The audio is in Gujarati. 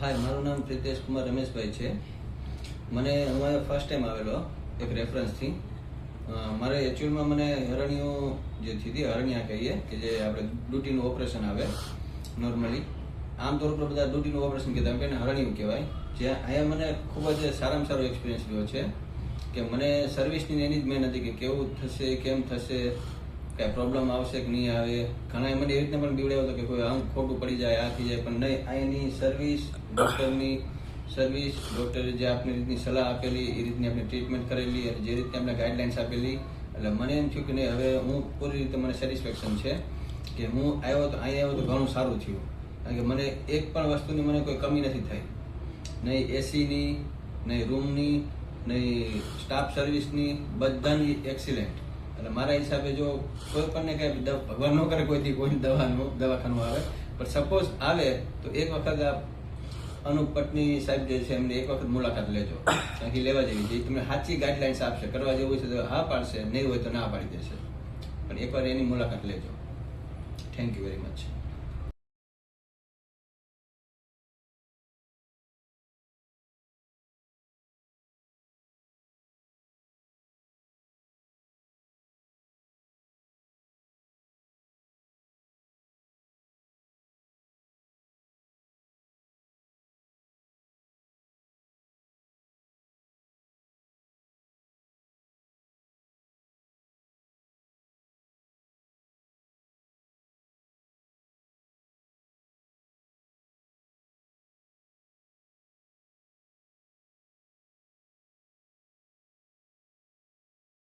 હાય, મારું નામ પ્રિતેશ કુમાર રમેશભાઈ છે. મને હું ફર્સ્ટ ટાઈમ આવેલો એક રેફરન્સથી. મારે એકચ્યુઅલમાં મને હરણિયું જે થઈ હતી, હરણિયા કહીએ કે જે આપણે ડ્યુટીનું ઓપરેશન આવે નોર્મલી. આમતોર ઉપર બધા ડ્યુટીનું ઓપરેશન કહેતા, એમ હરણિયું કહેવાય. જ્યાં અહીંયા મને ખૂબ જ સારામાં સારો એક્સપિરિયન્સ રહ્યો છે કે મને સર્વિસની એની જ મેન હતી કે કેવું થશે, કેમ થશે, કઈ પ્રોબ્લેમ આવશે કે નહીં આવે. ઘણા મને એવી રીતના પણ બીવડાવ્યો હતો કે કોઈ આમ ખોટું પડી જાય, આ થઈ જાય, પણ નહીં. અહીંની સર્વિસ, ડૉક્ટરની સર્વિસ, ડૉક્ટરે જે આપણી રીતની સલાહ આપેલી એ રીતની આપણે ટ્રીટમેન્ટ કરેલી અને જે રીતે આપણે ગાઈડલાઇન્સ આપેલી, એટલે મને એમ થયું કે નહીં, હવે હું પૂરી રીતે મને સેટિસ્ફેક્શન છે કે હું આવ્યો તો અહીં આવ્યો તો ઘણું સારું થયું. કારણ કે મને એક પણ વસ્તુની મને કોઈ કમી નથી થઈ, નહીં એસીની, નહીં રૂમની, નહીં સ્ટાફ સર્વિસની, બધાની એક્સિલેન્ટ. એટલે મારા હિસાબે જો કોઈ પણને કંઈ ભગવાન ન કરે કોઈથી કોઈ દવાખાનું આવે, પણ સપોઝ આવે તો એક વખત આ અનુપ પટની સાહેબ જે છે એમની એક વખત મુલાકાત લેજો. કારણ કે લેવા જેવી છે, તમને સાચી ગાઈડલાઇન્સ આપશે. કરવા જેવું છે તો હા પાડશે, નહીં હોય તો ના પાડી દેશે, પણ એકવાર એની મુલાકાત લેજો. Thank you very much.